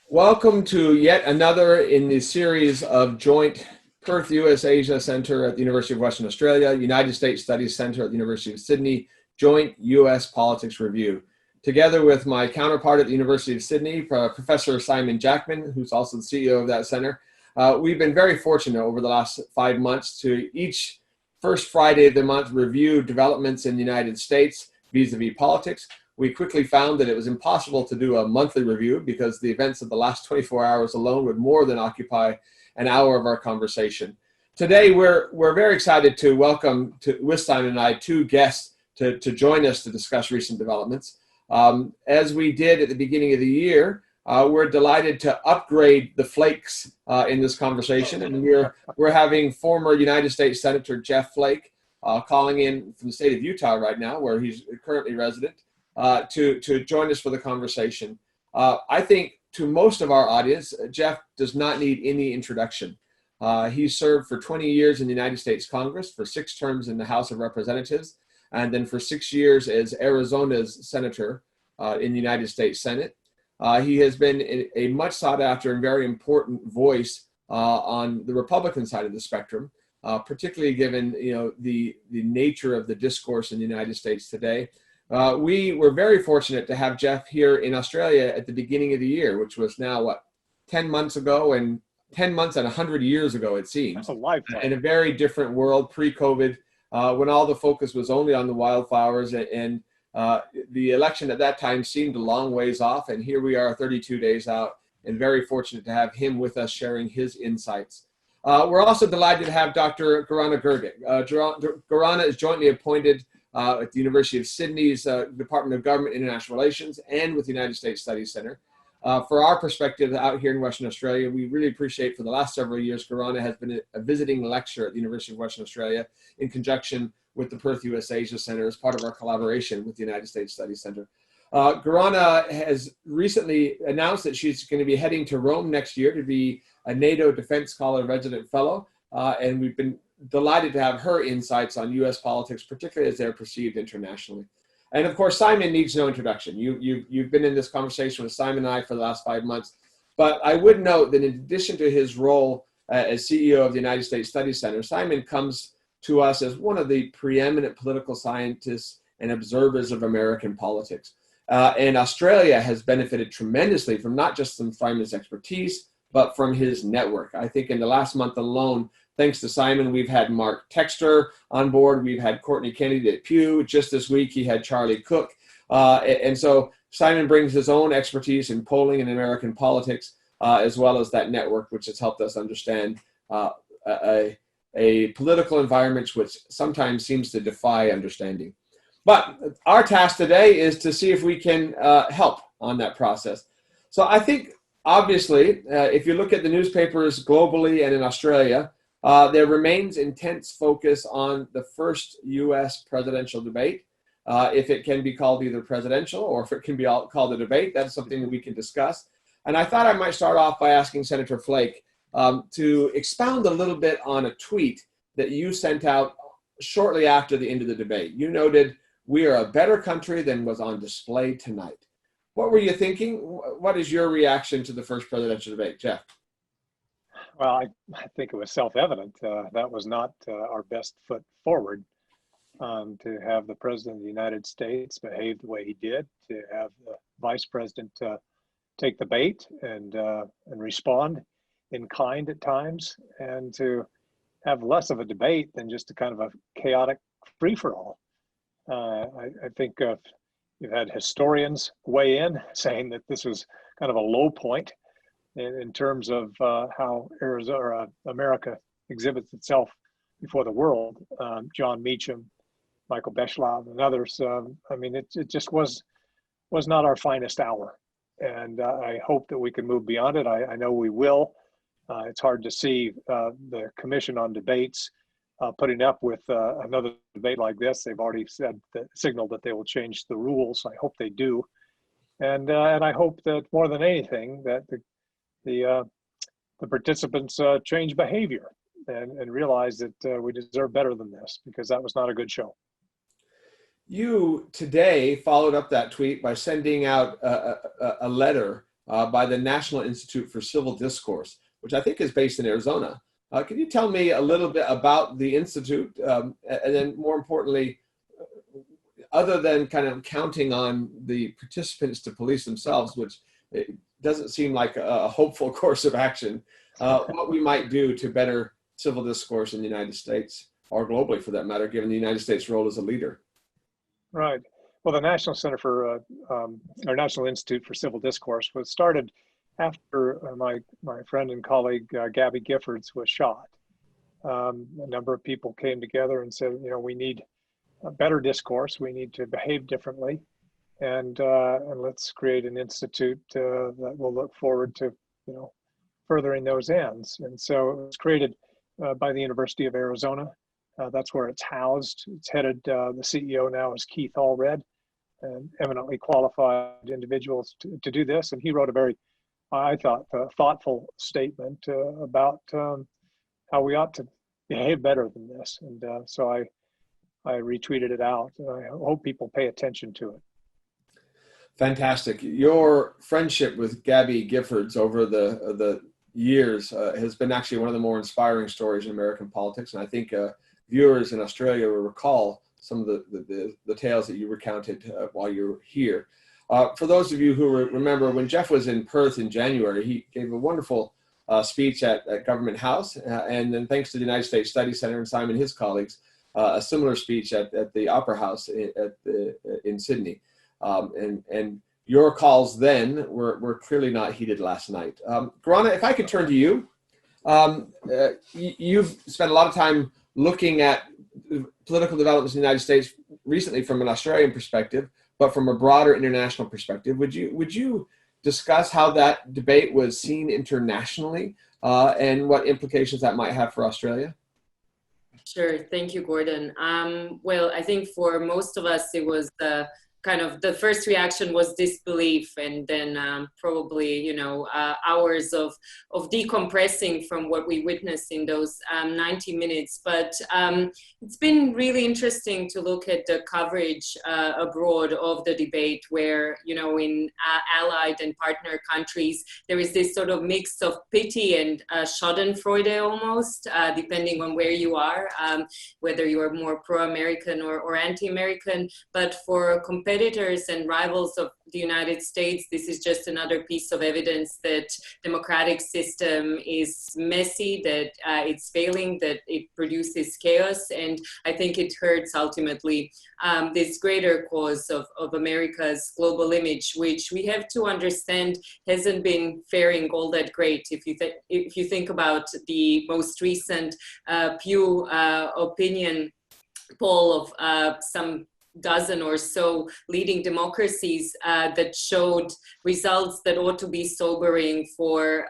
Welcome to yet another in the series of joint Perth US Asia Center at the University of Western Australia, United States Studies Center at the University of Sydney, joint US Politics Review. Together with my counterpart at the University of Sydney, Professor Simon Jackman, who's also the CEO of that center, we've been very fortunate over the last 5 months to each first Friday of the month review developments in the United States vis-a-vis politics. We quickly found that it was impossible to do a monthly review because the events of the last 24 hours alone would more than occupy an hour of our conversation. Today, we're very excited to welcome, with Simon and I, two guests to join us to discuss recent developments. As we did at the beginning of the year, we're delighted to upgrade the Flakes in this conversation, and we're having former United States Senator Jeff Flake calling in from the state of Utah right now, where he's currently resident. To join us for the conversation. I think to most of our audience, Jeff does not need any introduction. He served for 20 years in the United States Congress, for 6 terms in the House of Representatives, and then for 6 years as Arizona's senator in the United States Senate. He has been a much sought after and very important voice on the Republican side of the spectrum, particularly given the nature of the discourse in the United States today. We were very fortunate to have Jeff here in Australia at the beginning of the year, which was now, 10 months ago, and 10 months and 100 years ago, it seems. That's a lifetime. In a very different world, pre-COVID, when all the focus was only on the wildflowers, and the election at that time seemed a long ways off, and here we are 32 days out, and very fortunate to have him with us sharing his insights. We're also delighted to have Dr. Gorana Grgic. Gorana is jointly appointed at the University of Sydney's Department of Government International Relations and with the United States Studies Center. For our perspective out here in Western Australia, we really appreciate for the last several years, Gorana has been a visiting lecturer at the University of Western Australia in conjunction with the Perth US Asia Center as part of our collaboration with the United States Studies Center. Gorana has recently announced that she's going to be heading to Rome next year to be a NATO Defense Scholar Resident Fellow, and we've been delighted to have her insights on U.S. politics, particularly as they're perceived internationally. And of course, Simon needs no introduction. You've been in this conversation with Simon and I for the last 5 months. But I would note that in addition to his role as CEO of the United States Studies Center, Simon comes to us as one of the preeminent political scientists and observers of American politics. And Australia has benefited tremendously from not just from Simon's expertise, but from his network. I think in the last month alone, thanks to Simon, we've had Mark Textor on board. We've had Courtney Kennedy at Pew. Just this week, he had Charlie Cook. And so Simon brings his own expertise in polling and American politics, as well as that network, which has helped us understand a political environment which sometimes seems to defy understanding. But our task today is to see if we can help on that process. So I think, obviously, if you look at the newspapers globally and in Australia, there remains intense focus on the first U.S. presidential debate. If it can be called either presidential or if it can be called a debate, that's something that we can discuss. And I thought I might start off by asking Senator Flake to expound a little bit on a tweet that you sent out shortly after the end of the debate. You noted, "We are a better country than was on display tonight." What were you thinking? What is your reaction to the first presidential debate, Jeff? Well, I think it was self-evident. That was not our best foot forward, to have the President of the United States behave the way he did, to have the Vice President take the bait and respond in kind at times, and to have less of a debate than just a kind of a chaotic free-for-all. I think you've had historians weigh in saying that this was kind of a low point in terms of how America exhibits itself before the world. John Meacham, Michael Beschloss, and others. I mean, it just was not our finest hour. And I hope that we can move beyond it. I know we will. It's hard to see the Commission on Debates putting up with another debate like this. They've already signaled that they will change the rules. I hope they do. And I hope that more than anything, that the participants change behavior and realize that we deserve better than this, because that was not a good show. You today followed up that tweet by sending out a letter by the National Institute for Civil Discourse, which I think is based in Arizona. Can you tell me a little bit about the Institute, and then more importantly, other than kind of counting on the participants to police themselves, which it doesn't seem like a hopeful course of action, what we might do to better civil discourse in the United States, or globally for that matter, given the United States' role as a leader? Right. Well, the National Center for, or National Institute for Civil Discourse was started after my friend and colleague Gabby Giffords was shot. A number of people came together and said, you know, we need a better discourse. We need to behave differently, and let's create an institute that will look forward to, you know, furthering those ends. And so it was created by the University of Arizona. That's where it's housed. It's headed, the CEO now is Keith Allred, an eminently qualified individuals to do this. And he wrote a very, I thought, thoughtful statement about how we ought to behave better than this. And so I retweeted it out, and I hope people pay attention to it. Fantastic. Your friendship with Gabby Giffords over the years has been actually one of the more inspiring stories in American politics. And I think viewers in Australia will recall some of the tales that you recounted while you were here. For those of you who remember, when Jeff was in Perth in January, he gave a wonderful speech at Government House. And then thanks to the United States Study Center and Simon and his colleagues, a similar speech at the Opera House in Sydney. And your calls then were clearly not heeded last night. Gorana, if I could turn to you. You've spent a lot of time looking at political developments in the United States recently from an Australian perspective, but from a broader international perspective. Would you discuss how that debate was seen internationally and what implications that might have for Australia? Sure. Thank you, Gordon. Well, I think for most of us, it was kind of the first reaction was disbelief, and then probably, you know, hours of decompressing from what we witnessed in those 90 minutes. But it's been really interesting to look at the coverage abroad of the debate, where, you know, in allied and partner countries, there is this sort of mix of pity and schadenfreude almost, depending on where you are, whether you are more pro-American or anti-American. But for competitors and rivals of the United States, this is just another piece of evidence that democratic system is messy, that it's failing, that it produces chaos. And I think it hurts ultimately this greater cause of America's global image, which we have to understand hasn't been faring all that great. If you think about the most recent Pew opinion poll of some dozen or so leading democracies that showed results that ought to be sobering for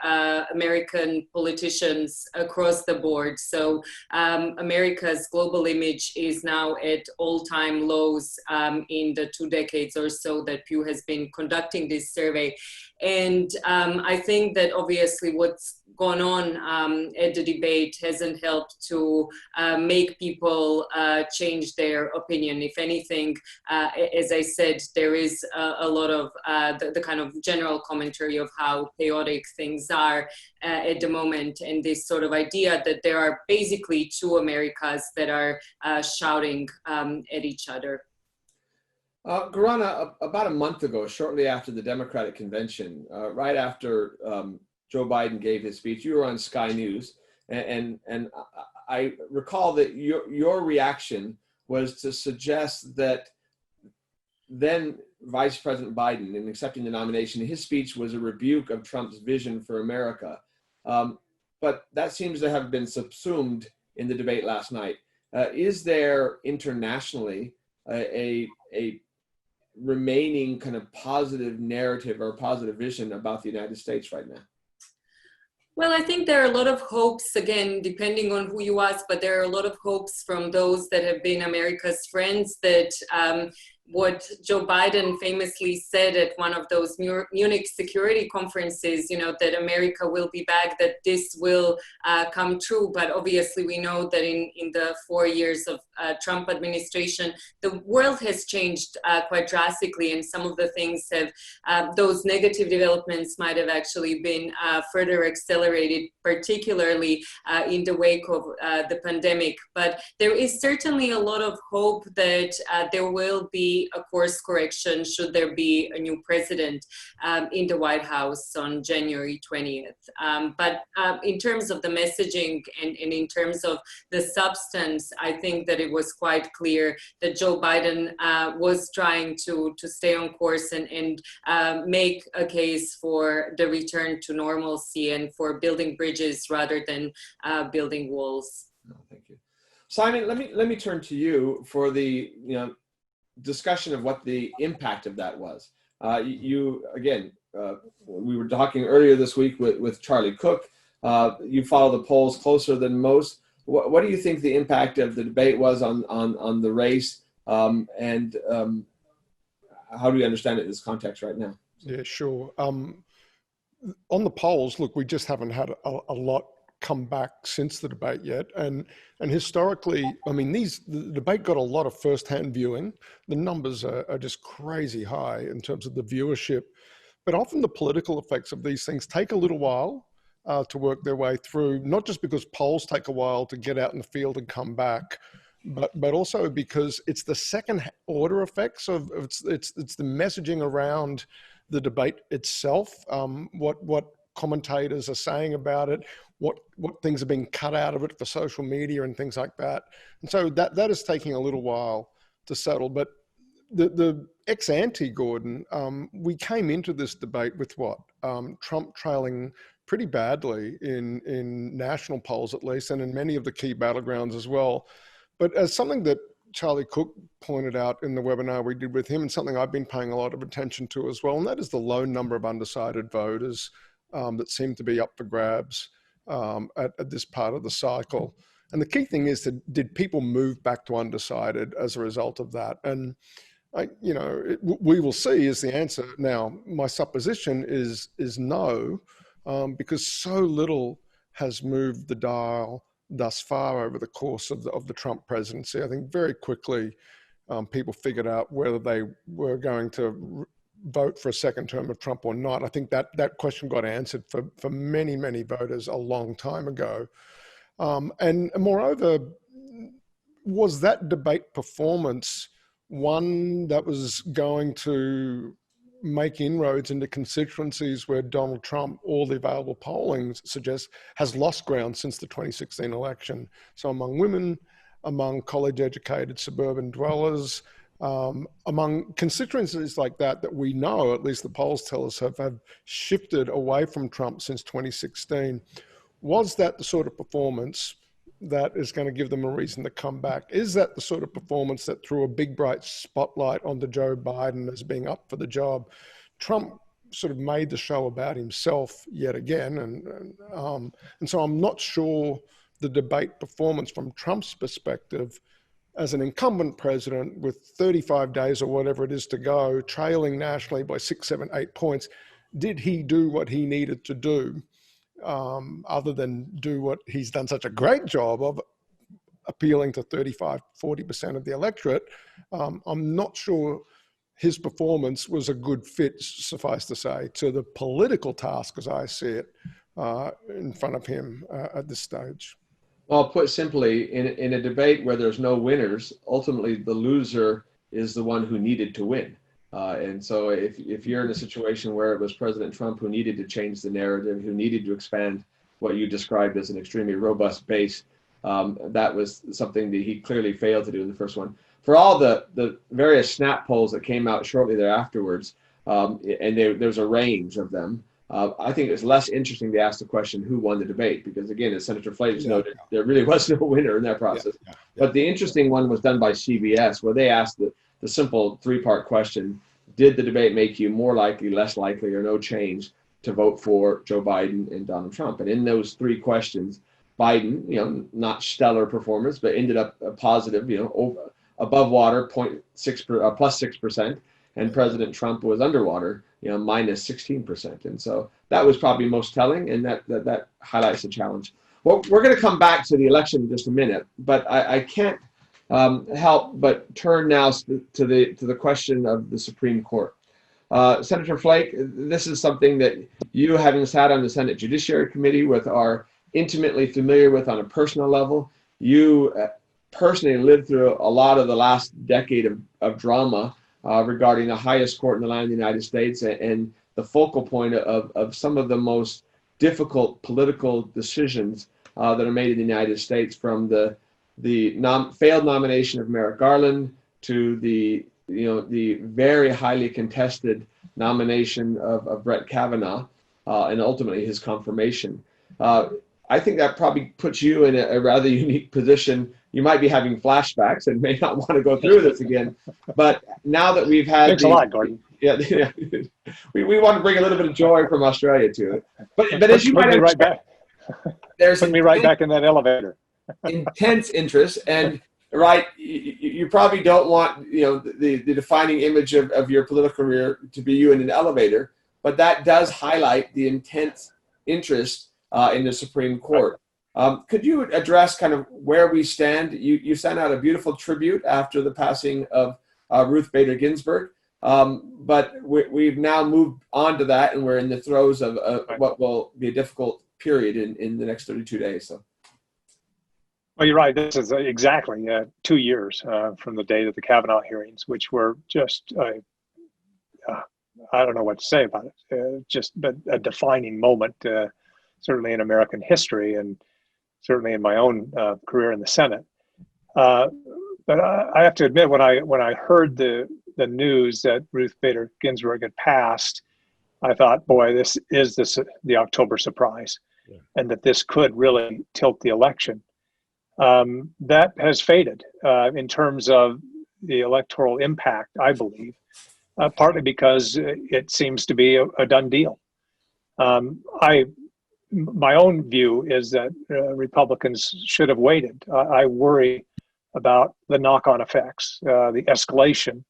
American politicians across the board. So America's global image is now at all-time lows in the 2 decades or so that Pew has been conducting this survey. And I think that obviously what's gone on at the debate hasn't helped to make people change their opinion. If anything, as I said, there is a lot of the kind of general commentary of how chaotic things are at the moment, and this sort of idea that there are basically two Americas that are shouting at each other. Gorana, about a month ago, shortly after the Democratic convention, right after Joe Biden gave his speech, you were on Sky News, and I recall that your reaction was to suggest that then Vice President Biden, in accepting the nomination, his speech was a rebuke of Trump's vision for America. But that seems to have been subsumed in the debate last night. Is there internationally a remaining kind of positive narrative or positive vision about the United States right now? Well, I think there are a lot of hopes, again, depending on who you ask, but there are a lot of hopes from those that have been America's friends that what Joe Biden famously said at one of those Munich security conferences, that America will be back, that this will come true. But obviously we know that in the 4 years of Trump administration, the world has changed quite drastically, and some of the things those negative developments might have actually been further accelerated, particularly in the wake of the pandemic. But there is certainly a lot of hope that there will be a course correction should there be a new president in the White House on January 20th. But in terms of the messaging and in terms of the substance, I think that it was quite clear that Joe Biden was trying to stay on course and make a case for the return to normalcy and for building bridges rather than building walls. No, thank you. Simon, let me turn to you for the discussion of what the impact of that was. You again, we were talking earlier this week with Charlie Cook. You follow the polls closer than most. What do you think the impact of the debate was on the race, and how do you understand it in this context right now? Yeah, sure. On the polls, look, we just haven't had a lot come back since the debate yet, and historically, I mean, the debate got a lot of first-hand viewing. The numbers are just crazy high in terms of the viewership, but often the political effects of these things take a little while to work their way through, not just because polls take a while to get out in the field and come back, but also because it's the second order effects of it's the messaging around the debate itself, what commentators are saying about it, what things are being cut out of it for social media and things like that. And so that is taking a little while to settle. But the ex-ante, Gordon, we came into this debate with Trump trailing pretty badly in national polls, at least, and in many of the key battlegrounds as well. But as something that Charlie Cook pointed out in the webinar we did with him, and something I've been paying a lot of attention to as well, and that is the low number of undecided voters that seem to be up for grabs at this part of the cycle. And the key thing is that did people move back to undecided as a result of that? And we will see is the answer. Now, my supposition is no, because so little has moved the dial thus far over the course of the Trump presidency. I think very quickly people figured out whether they were going to vote for a second term of Trump or not. I think that question got answered for many, many voters a long time ago. And moreover, was that debate performance one that was going to make inroads into constituencies where Donald Trump, all the available polling suggests, has lost ground since the 2016 election? So among women, among college-educated suburban dwellers, among constituencies like that we know, at least the polls tell us, have shifted away from Trump since 2016. Was that the sort of performance that is going to give them a reason to come back? Is that the sort of performance that threw a big bright spotlight onto Joe Biden as being up for the job? Trump sort of made the show about himself yet again, and so I'm not sure the debate performance from Trump's perspective as an incumbent president with 35 days or whatever it is to go, trailing nationally by 6, 7, 8 points, did he do what he needed to do, other than do what he's done such a great job of, appealing to 35, 40% of the electorate? I'm not sure his performance was a good fit, suffice to say, to the political task as I see it in front of him at this stage. Well, put simply, in a debate where there's no winners, ultimately the loser is the one who needed to win. And so if you're in a situation where it was President Trump who needed to change the narrative, who needed to expand what you described as an extremely robust base, that was something that he clearly failed to do in the first one. For all the various snap polls that came out shortly thereafterwards, and there's a range of them, I think it's less interesting to ask the question, who won the debate? Because again, as Senator Flake noted, there really was no winner in that process. But the interesting one was done by CBS, where they asked the simple 3-part question: did the debate make you more likely, less likely, or no change to vote for Joe Biden and Donald Trump? And in those 3 questions, Biden, not stellar performance, but ended up a positive, above water, 0.6 plus 6%, and President Trump was underwater, minus 16%. And so that was probably most telling, and that highlights the challenge. Well, we're going to come back to the election in just a minute, but I can't help but turn now to the question of the Supreme Court. Senator Flake, this is something that you, having sat on the Senate Judiciary Committee with, are intimately familiar with on a personal level. You personally lived through a lot of the last decade of drama regarding the highest court in the land of the United States and the focal point of some of the most difficult political decisions that are made in the United States, from the failed nomination of Merrick Garland to the very highly contested nomination of Brett Kavanaugh and ultimately his confirmation. I think that probably puts you in a rather unique position. You might be having flashbacks and may not want to go through this again. But now that we've had— Thanks a lot, Gordon. Yeah, we want to bring a little bit of joy from Australia to it. But as you might understand, there's put me right back in that elevator. Intense interest, and right, you probably don't want the defining image of your political career to be you in an elevator, but that does highlight the intense interest in the Supreme Court. Could you address kind of where we stand? You sent out a beautiful tribute after the passing of Ruth Bader Ginsburg, but we've now moved on to that, and we're in the throes of what will be a difficult period in the next 32 days. So. Well, you're right. This is exactly 2 years from the date of the Kavanaugh hearings, which were just, I don't know what to say about it, but a defining moment, certainly in American history and certainly in my own career in the Senate. But I have to admit, when I heard the news that Ruth Bader Ginsburg had passed, I thought, boy, this is the October surprise, and that this could really tilt the election. That has faded in terms of the electoral impact, I believe, partly because it seems to be a done deal. My own view is that Republicans should have waited. I worry about the knock-on effects, the escalation.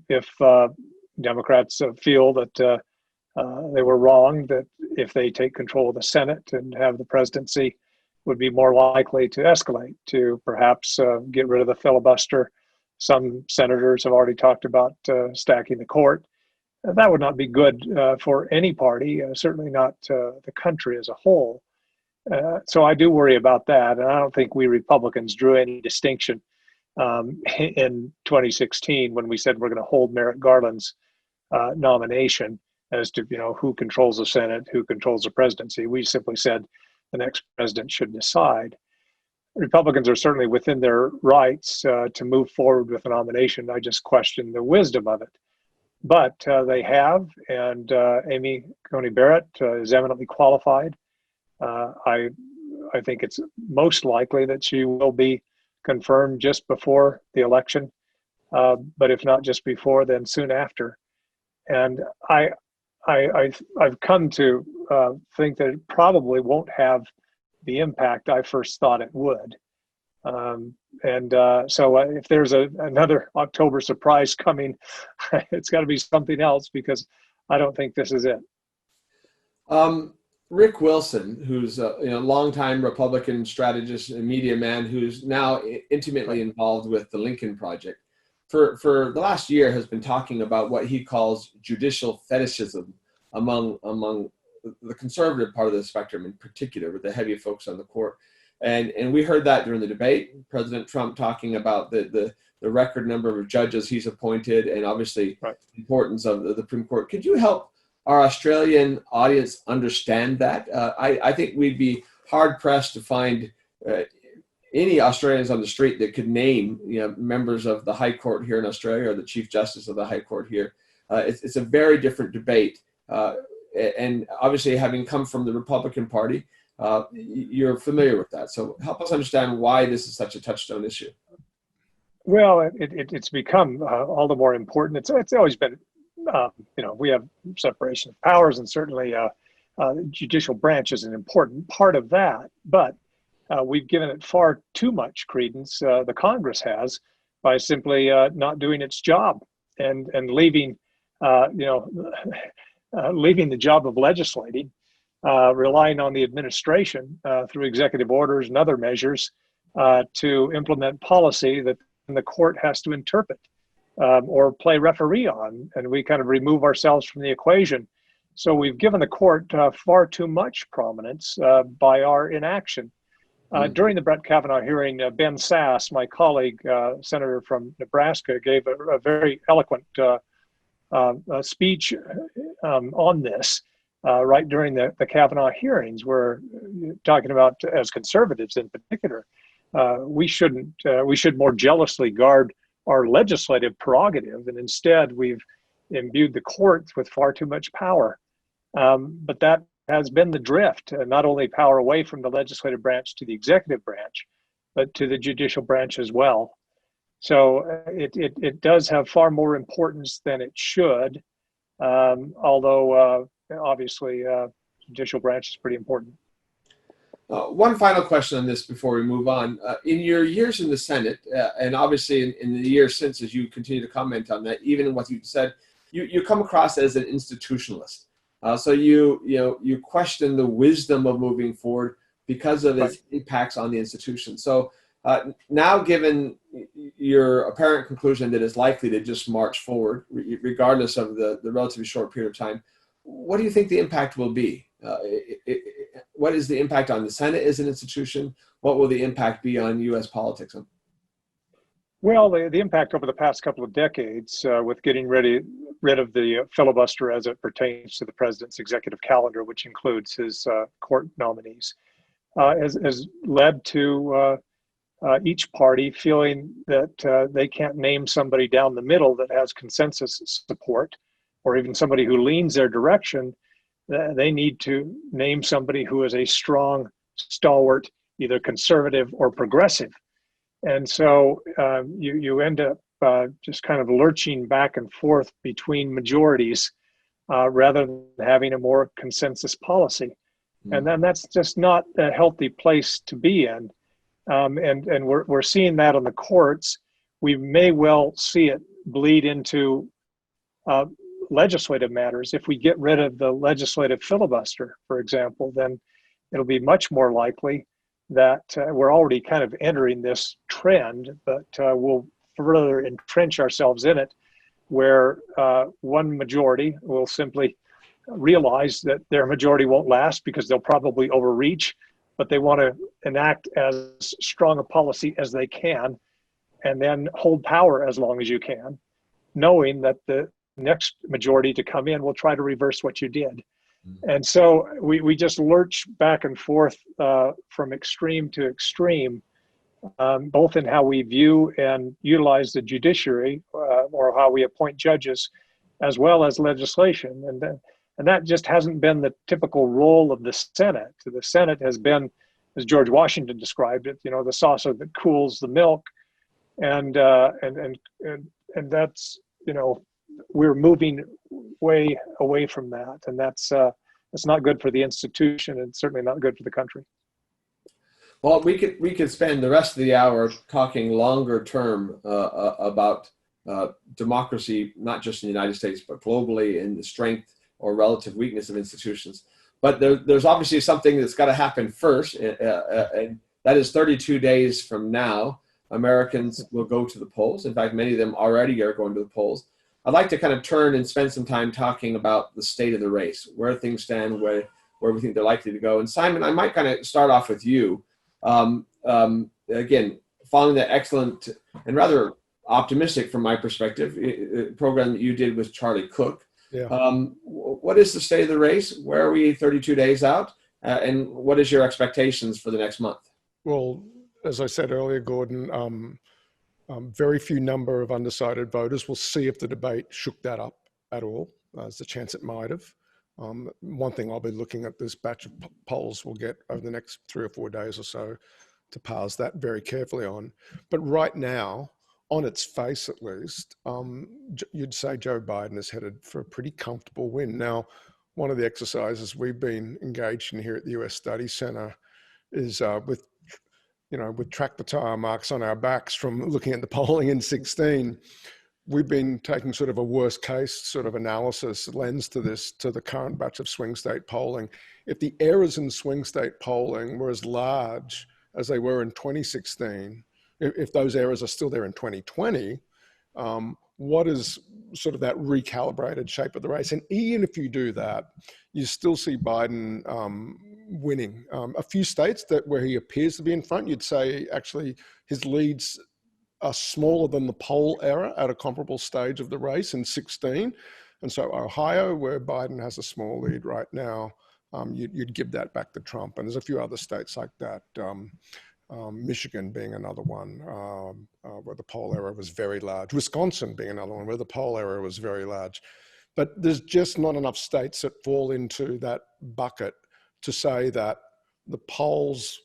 If Democrats feel that they were wrong, that if they take control of the Senate and have the presidency, would be more likely to escalate, to perhaps get rid of the filibuster. Some senators have already talked about stacking the court. That would not be good for any party, certainly not the country as a whole. So I do worry about that. And I don't think we Republicans drew any distinction in 2016 when we said we're going to hold Merrick Garland's nomination as to who controls the Senate, who controls the presidency. We simply said the next president should decide. Republicans are certainly within their rights to move forward with a nomination. I just question the wisdom of it. But they have, and Amy Coney Barrett is eminently qualified. I think it's most likely that she will be confirmed just before the election, but if not just before, then soon after. And I've come to think that it probably won't have the impact I first thought it would. So if there's another October surprise coming, it's got to be something else, because I don't think this is it. Rick Wilson, who's a longtime Republican strategist and media man, who's now intimately involved with the Lincoln Project, for the last year has been talking about what he calls judicial fetishism among the conservative part of the spectrum, in particular, with the heavy focus on the court. And we heard that during the debate. President Trump talking about the record number of judges he's appointed, and obviously the importance of the Supreme Court. Could you help our Australian audience understand that? I think we'd be hard pressed to find any Australians on the street that could name members of the High Court here in Australia or the Chief Justice of the High Court here. It's a very different debate. And obviously, having come from the Republican Party, you're familiar with that. So help us understand why this is such a touchstone issue. Well, it's become all the more important. It's always been, we have separation of powers, and certainly the judicial branch is an important part of that. But we've given it far too much credence, the Congress has, by simply not doing its job and leaving, leaving the job of legislating, relying on the administration through executive orders and other measures to implement policy that the court has to interpret or play referee on, and we kind of remove ourselves from the equation. So we've given the court far too much prominence by our inaction. During the Brett Kavanaugh hearing, Ben Sass, my colleague, senator from Nebraska, gave a very eloquent speech on this right during the Kavanaugh hearings, where talking about, as conservatives in particular, we should more jealously guard our legislative prerogative, and instead we've imbued the courts with far too much power. But that has been the drift, not only power away from the legislative branch to the executive branch, but to the judicial branch as well. So it does have far more importance than it should, although obviously judicial branch is pretty important. One final question on this before we move on. In your years in the Senate, and obviously in the years since, as you continue to comment on that, even in what you said, you come across as an institutionalist. So you question the wisdom of moving forward because of its impacts on the institution. So now, given your apparent conclusion that it's likely to just march forward, regardless of the relatively short period of time, what do you think the impact will be? What is the impact on the Senate as an institution? What will the impact be on U.S. politics? Well, the impact over the past couple of decades with getting rid of the filibuster as it pertains to the president's executive calendar, which includes his court nominees, has led to each party feeling that they can't name somebody down the middle that has consensus support, or even somebody who leans their direction. They need to name somebody who is a strong, stalwart, either conservative or progressive. And so you end up just kind of lurching back and forth between majorities rather than having a more consensus policy. And then that's just not a healthy place to be in. And we're seeing that on the courts. We may well see it bleed into legislative matters. If we get rid of the legislative filibuster, for example, then it'll be much more likely that we're already kind of entering this trend, but we'll further entrench ourselves in it, where one majority will simply realize that their majority won't last because they'll probably overreach, but they want to enact as strong a policy as they can and then hold power as long as you can, knowing that the next majority to come in will try to reverse what you did. And so we just lurch back and forth from extreme to extreme, both in how we view and utilize the judiciary or how we appoint judges, as well as legislation. And that just hasn't been the typical role of the Senate. The Senate has been, as George Washington described it, the saucer that cools the milk. And that's, we're moving way away from that, and that's not good for the institution, and certainly not good for the country. Well, we could spend the rest of the hour talking longer term about democracy, not just in the United States, but globally, and the strength or relative weakness of institutions. But there's obviously something that's got to happen first, and that is 32 days from now, Americans will go to the polls. In fact, many of them already are going to the polls. I'd like to kind of turn and spend some time talking about the state of the race, where things stand, where we think they're likely to go. And Simon, I might kind of start off with you. Again, following the excellent and rather optimistic, from my perspective, program that you did with Charlie Cook. Yeah. What is the state of the race? Where are we 32 days out? And what is your expectations for the next month? Well, as I said earlier, Gordon, very few number of undecided voters. We'll see if the debate shook that up at all. There's a chance it might have. One thing I'll be looking at this batch of polls we'll get over the next 3 or 4 days or so to parse that very carefully on. But right now, on its face at least, you'd say Joe Biden is headed for a pretty comfortable win. Now, one of the exercises we've been engaged in here at the US Study Center is with with tractor tire marks on our backs from looking at the polling in 16. We've been taking sort of a worst case sort of analysis lens to the current batch of swing state polling. If the errors in swing state polling were as large as they were in 2016, if those errors are still there in 2020, what is sort of that recalibrated shape of the race? And even if you do that, you still see Biden winning. A few states where he appears to be in front, you'd say actually his leads are smaller than the poll error at a comparable stage of the race in 16. And so Ohio, where Biden has a small lead right now, you'd give that back to Trump. And there's a few other states like that, Michigan being another one, where the poll error was very large. Wisconsin being another one where the poll error was very large. But there's just not enough states that fall into that bucket to say that the polls,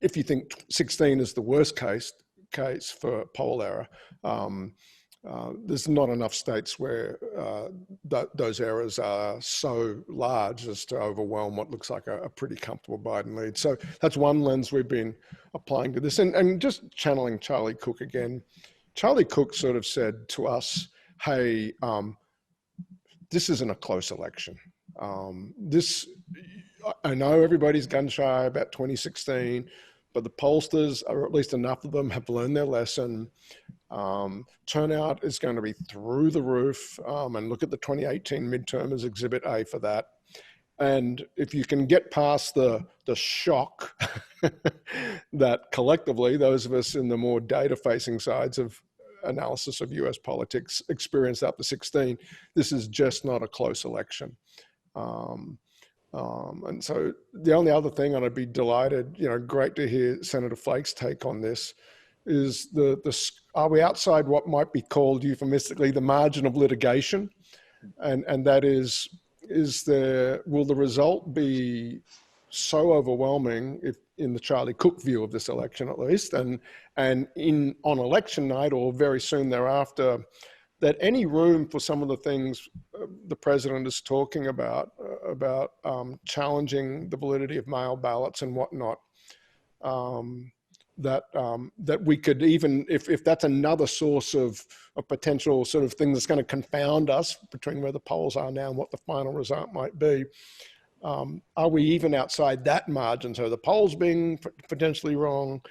if you think 16 is the worst case for poll error, there's not enough states where those errors are so large as to overwhelm what looks like a pretty comfortable Biden lead. So that's one lens we've been applying to this. And just channeling Charlie Cook again, Charlie Cook sort of said to us, hey, this isn't a close election. I know everybody's gun shy about 2016, but the pollsters, or at least enough of them, have learned their lesson. Turnout is going to be through the roof, and look at the 2018 midterm as Exhibit A for that. And if you can get past the shock that collectively those of us in the more data-facing sides of analysis of US politics experienced after 16, this is just not a close election. And so the only other thing, and I'd be delighted, great to hear Senator Flake's take on this, is are we outside what might be called euphemistically the margin of litigation? And that is will the result be so overwhelming, if in the Charlie Cook view of this election at least, and on election night or very soon thereafter, that any room for some of the things the president is talking about challenging the validity of mail ballots and whatnot, that we could, even if that's another source of a potential sort of thing that's going to confound us between where the polls are now and what the final result might be, are we even outside that margin? So the polls being potentially wrong,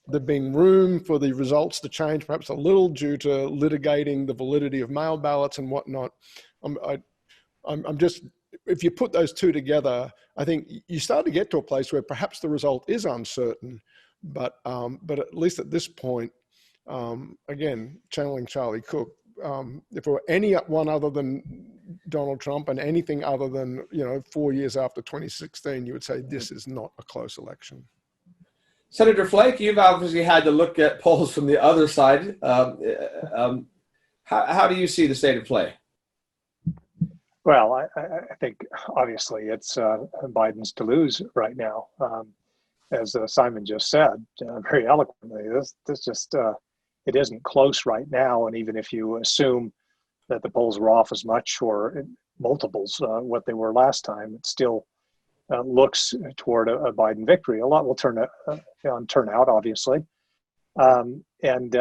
there being room for the results to change perhaps a little due to litigating the validity of mail ballots and whatnot. I'm just, if you put those two together, I think you start to get to a place where perhaps the result is uncertain, but at least at this point, again, channeling Charlie Cook, if it were anyone other than Donald Trump and anything other than 4 years after 2016, you would say this is not a close election. Senator Flake, you've obviously had to look at polls from the other side. How do you see the state of play? Well, I think obviously it's Biden's to lose right now. As Simon just said very eloquently, this just it isn't close right now. And even if you assume that the polls were off as much or multiples what they were last time, it still looks toward a Biden victory. A lot will turn out, obviously. And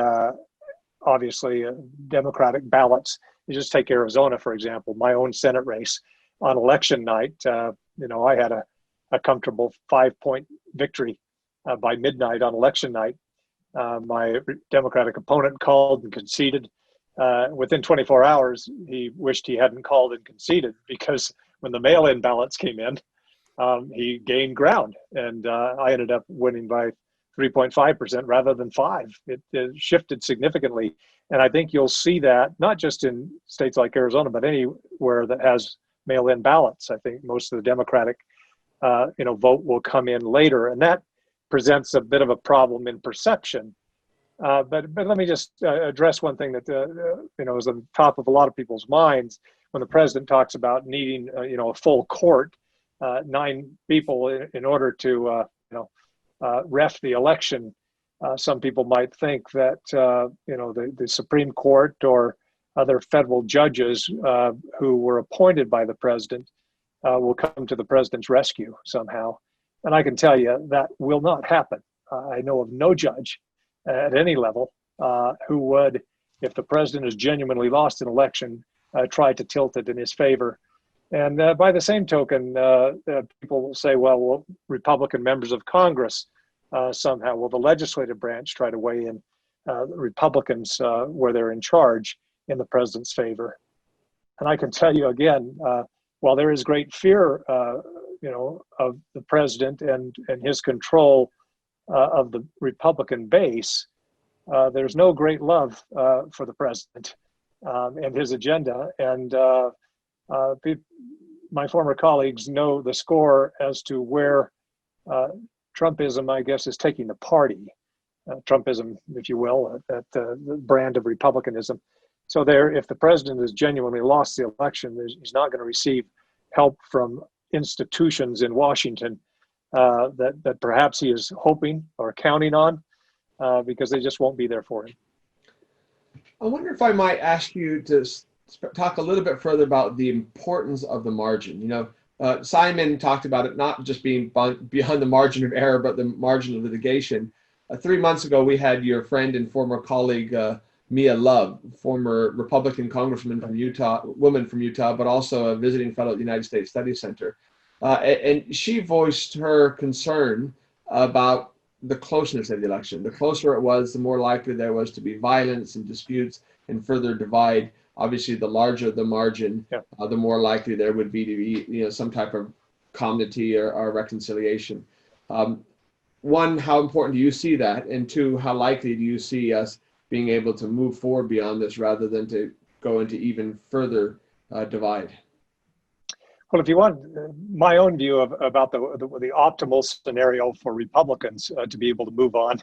obviously, Democratic ballots, you just take Arizona, for example, my own Senate race on election night, I had a comfortable 5-point victory by midnight on election night. My Democratic opponent called and conceded. Within 24 hours, he wished he hadn't called and conceded, because when the mail-in ballots came in, he gained ground, and I ended up winning by 3.5% rather than 5%. It shifted significantly, and I think you'll see that not just in states like Arizona, but anywhere that has mail-in ballots. I think most of the Democratic, vote will come in later, and that presents a bit of a problem in perception. But let me just address one thing that is on top of a lot of people's minds when the president talks about needing a full court, 9 people in order to ref the election. Some people might think that the Supreme Court or other federal judges who were appointed by the president will come to the president's rescue somehow. And I can tell you that will not happen. I know of no judge at any level who would, if the president has genuinely lost an election, try to tilt it in his favor. And by the same token, people will say, well, Republican members of Congress somehow, will the legislative branch try to weigh in, Republicans where they're in charge, in the president's favor? And I can tell you again, while there is great fear, of the president and his control of the Republican base, there's no great love for the president and his agenda. And my former colleagues know the score as to where Trumpism, I guess, is taking the party. Trumpism, if you will, the brand of Republicanism. So if the president has genuinely lost the election, he's not going to receive help from institutions in Washington that perhaps he is hoping or counting on, because they just won't be there for him. I wonder if I might ask you to talk a little bit further about the importance of the margin. Simon talked about it not just being beyond the margin of error, but the margin of litigation. 3 months ago, we had your friend and former colleague, Mia Love, former Republican woman from Utah, but also a visiting fellow at the United States Study Center. And she voiced her concern about the closeness of the election. The closer it was, the more likely there was to be violence and disputes and further divide. Obviously, the larger the margin, the more likely there would be to be, some type of comity or reconciliation. One, how important do you see that? And two, how likely do you see us being able to move forward beyond this rather than to go into even further divide? Well, if you want my own view about the optimal scenario for Republicans to be able to move on,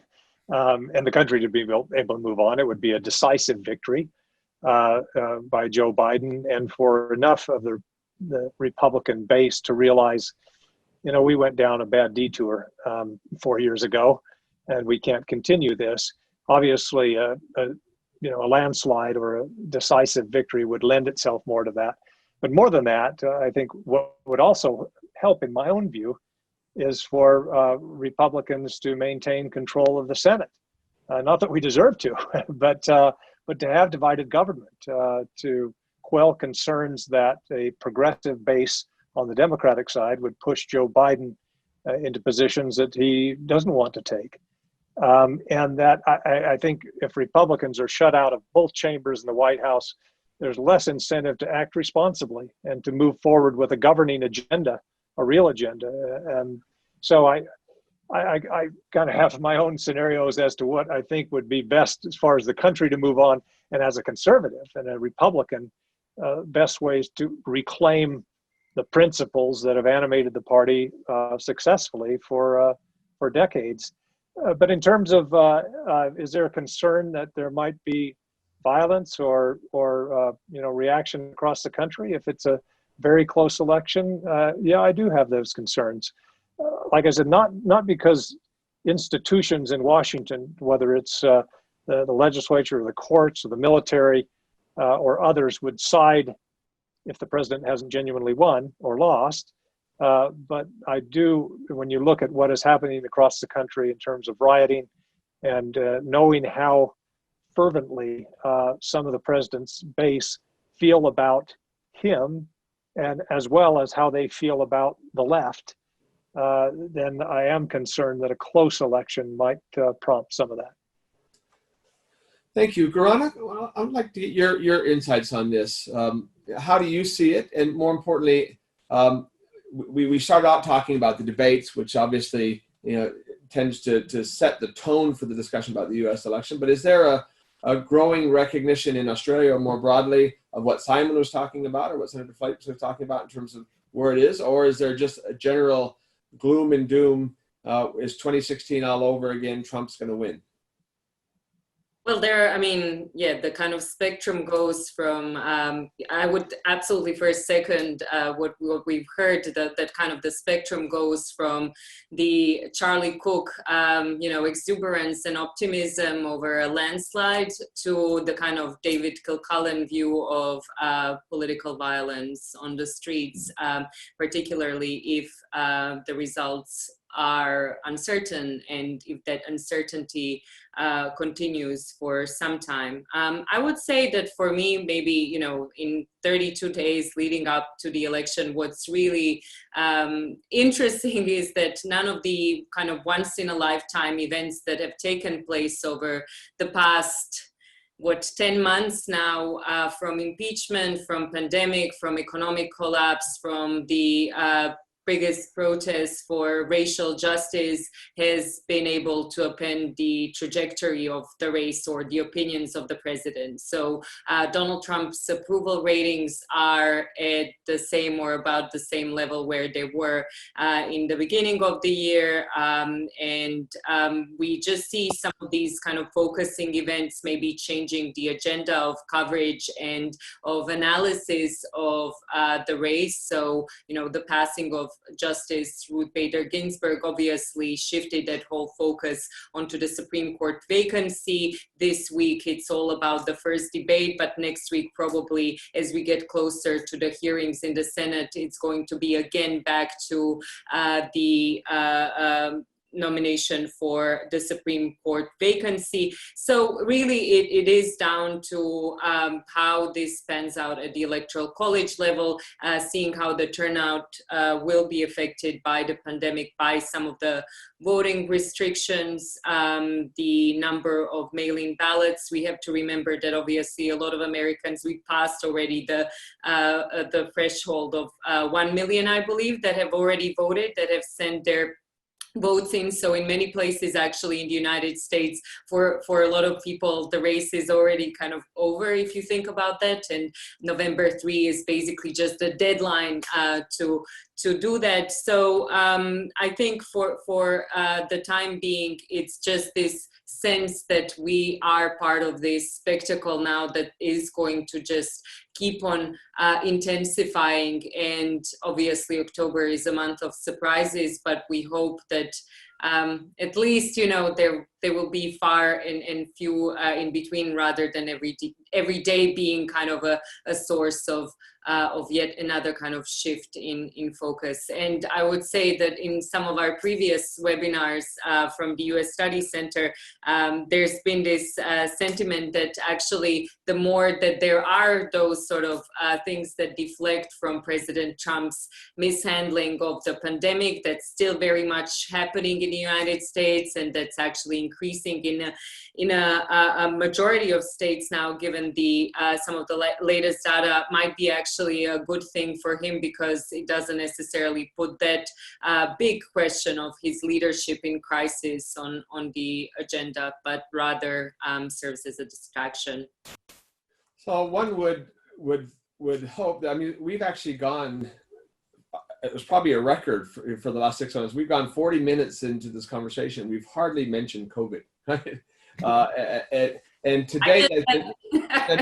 and the country to be able to move on, it would be a decisive victory by Joe Biden, and for enough of the Republican base to realize, we went down a bad detour 4 years ago, and we can't continue this. Obviously, a landslide or a decisive victory would lend itself more to that. But more than that, I think what would also help, in my own view, is for Republicans to maintain control of the Senate. Not that we deserve to, but to have divided government, to quell concerns that a progressive base on the Democratic side would push Joe Biden into positions that he doesn't want to take. And that I think if Republicans are shut out of both chambers in the White House, there's less incentive to act responsibly and to move forward with a governing agenda, a real agenda. And so I kind of have my own scenarios as to what I think would be best as far as the country to move on, and as a conservative and a Republican, best ways to reclaim the principles that have animated the party successfully for decades. But in terms of, is there a concern that there might be violence or reaction across the country if it's a very close election? Yeah, I do have those concerns. Like I said, not because institutions in Washington, whether it's the legislature or the courts or the military or others, would side if the president hasn't genuinely won or lost. But I do, when you look at what is happening across the country in terms of rioting and knowing how fervently some of the president's base feel about him, and as well as how they feel about the left, then I am concerned that a close election might prompt some of that. Thank you. Gorana, well, I'd like to get your insights on this. How do you see it? And more importantly, we started out talking about the debates, which obviously tends to set the tone for the discussion about the U.S. election. But is there a growing recognition in Australia or more broadly of what Simon was talking about or what Senator Flake was talking about in terms of where it is? Or is there just a general gloom and doom? Is 2016 all over again? Trump's going to win? Well, the kind of spectrum goes from, I would absolutely first second what we've heard, that kind of the spectrum goes from the Charlie Cook, exuberance and optimism over a landslide to the kind of David Kilcullen view of political violence on the streets, particularly if the results are uncertain, and if that uncertainty continues for some time. I would say that for me, maybe, you know, in 32 days leading up to the election, what's really interesting is that none of the kind of once in a lifetime events that have taken place over the past 10 months now, from impeachment, from pandemic, from economic collapse, from the biggest protest for racial justice, has been able to upend the trajectory of the race or the opinions of the president. So Donald Trump's approval ratings are at the same or about the same level where they were in the beginning of the year. We just see some of these kind of focusing events maybe changing the agenda of coverage and of analysis of the race. So, you know, the passing of Justice Ruth Bader Ginsburg obviously shifted that whole focus onto the Supreme Court vacancy. This week, it's all about the first debate, but next week, probably as we get closer to the hearings in the Senate, it's going to be again back to the nomination for the Supreme Court vacancy. So really it is down to how this pans out at the Electoral College level, seeing how the turnout will be affected by the pandemic, by some of the voting restrictions, the number of mail-in ballots. We have to remember that obviously a lot of Americans, we passed already the threshold of 1 million, I believe, that have already voted, that have sent their votes in. So in many places actually in the United States, for a lot of people, the race is already kind of over, if you think about that. And November 3 is basically just the deadline to do that. So I think for the time being, it's just this sense that we are part of this spectacle now that is going to just keep on intensifying. And obviously October is a month of surprises, but we hope that at least, you know, there will be far and few in between, rather than every day being kind of a source of yet another kind of shift in focus. And I would say that in some of our previous webinars from the US Study Center, there's been this sentiment that actually the more that there are those sort of things that deflect from President Trump's mishandling of the pandemic, that's still very much happening in the United States, and that's actually increasing in a majority of states now, given the some of the latest data, might be actually a good thing for him, because it doesn't necessarily put that big question of his leadership in crisis on the agenda, but rather serves as a distraction. So one would hope that, I mean, we've actually gone, it was probably a record for the last 6 months. We've gone 40 minutes into this conversation. We've hardly mentioned COVID, right? And today,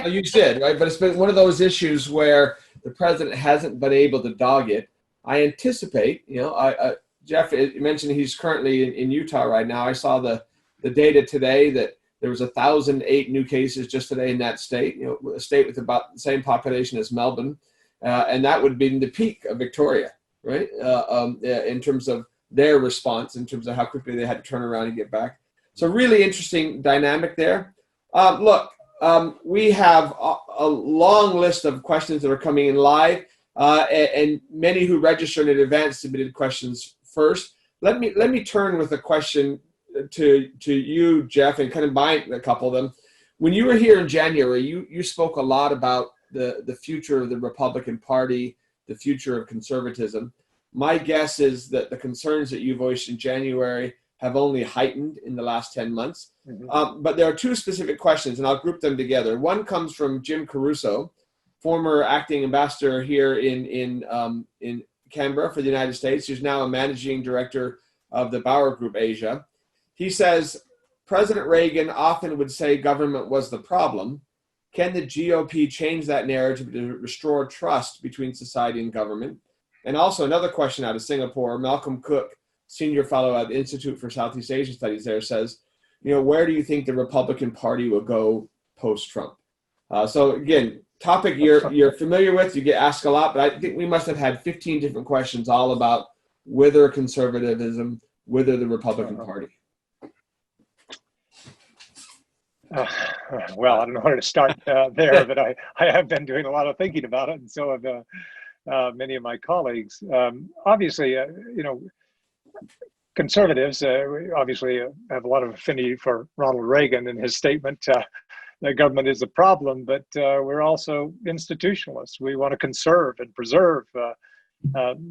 you did, right? But it's been one of those issues where the president hasn't been able to dog it. I anticipate, you know, Jeff mentioned he's currently in Utah right now. I saw the data today that there was 1,008 new cases just today in that state, you know, a state with about the same population as Melbourne. And that would be the peak of Victoria, right? In terms of their response, in terms of how quickly they had to turn around and get back. So really interesting dynamic there. Look, we have a long list of questions that are coming in live, and many who registered in advance submitted questions first. Let me turn with a question to you, Jeff, and combine a couple of them. When you were here in January, you spoke a lot about the future of the Republican Party, the future of conservatism. My guess is that the concerns that you voiced in January have only heightened in the last 10 months. Mm-hmm. But there are two specific questions, and I'll group them together. One comes from Jim Caruso, former acting ambassador here in Canberra for the United States, who's now a managing director of the Bauer Group Asia. He says, President Reagan often would say government was the problem. Can the GOP change that narrative to restore trust between society and government? And also another question out of Singapore, Malcolm Cook, senior fellow at the Institute for Southeast Asian Studies there, says, you know, where do you think the Republican Party will go post-Trump? So again, topic you're familiar with, you get asked a lot, but I think we must have had 15 different questions all about whether conservatism wither the Republican Party? Well, I don't know where to start there, but I have been doing a lot of thinking about it, and so have many of my colleagues. Obviously, you know, conservatives obviously have a lot of affinity for Ronald Reagan and his statement, the government is a problem, but we're also institutionalists. We want to conserve and preserve.